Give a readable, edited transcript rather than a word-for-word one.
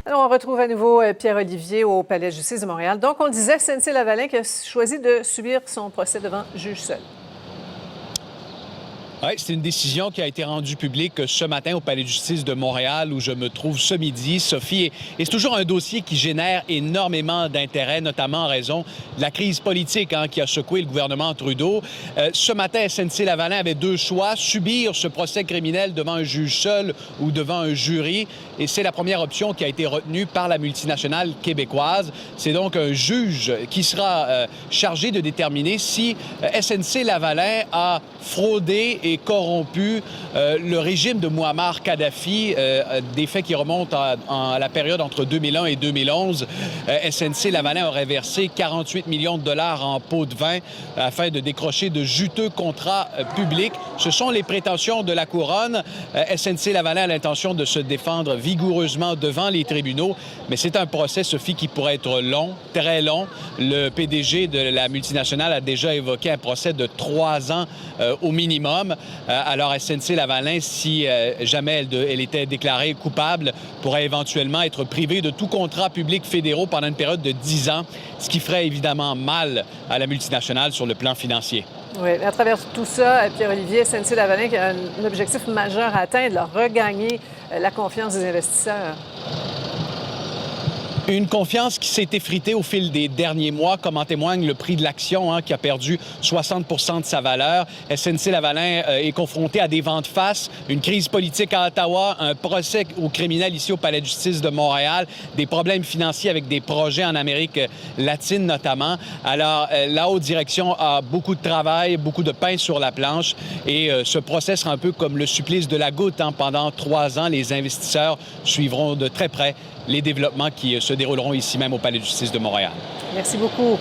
Alors, on retrouve à nouveau Pierre-Olivier au Palais de justice de Montréal. Donc, on disait SNC-Lavalin qui a choisi de subir son procès devant juge seul. Oui, c'est une décision qui a été rendue publique ce matin au Palais de justice de Montréal où je me trouve ce midi, Sophie. Et c'est toujours un dossier qui génère énormément d'intérêt, notamment en raison de la crise politique qui a secoué le gouvernement Trudeau. Ce matin, SNC-Lavalin avait deux choix, subir ce procès criminel devant un juge seul ou devant un jury. Et c'est la première option qui a été retenue par la multinationale québécoise. C'est donc un juge qui sera chargé de déterminer si SNC-Lavalin a fraudé et corrompu le régime de Mouammar Kadhafi, des faits qui remontent à la période entre 2001 et 2011. SNC-Lavalin aurait versé 48 millions de dollars en pots de vin afin de décrocher de juteux contrats publics. Ce sont les prétentions de la couronne. SNC-Lavalin a l'intention de se défendre vigoureusement devant les tribunaux, mais c'est un procès, Sophie, qui pourrait être long, très long. Le PDG de la multinationale a déjà évoqué un procès de 3 ans au minimum. Alors SNC-Lavalin, si jamais elle était déclarée coupable, pourrait éventuellement être privée de tout contrat public fédéraux pendant une période de 10 ans, ce qui ferait évidemment mal à la multinationale sur le plan financier. Oui, à travers tout ça, Pierre-Olivier, SNC-Lavalin qui a un objectif majeur à atteindre, de regagner la confiance des investisseurs. Une confiance qui s'est effritée au fil des derniers mois, comme en témoigne le prix de l'action qui a perdu 60 % de sa valeur. SNC-Lavalin est confronté à des vents de face, une crise politique à Ottawa, un procès aux criminels ici au Palais de justice de Montréal, des problèmes financiers avec des projets en Amérique latine notamment. Alors, la haute direction a beaucoup de travail, beaucoup de pain sur la planche et ce procès sera un peu comme le supplice de la goutte. Pendant 3 ans, les investisseurs suivront de très près les développements qui se dérouleront ici même au Palais de justice de Montréal. Merci beaucoup.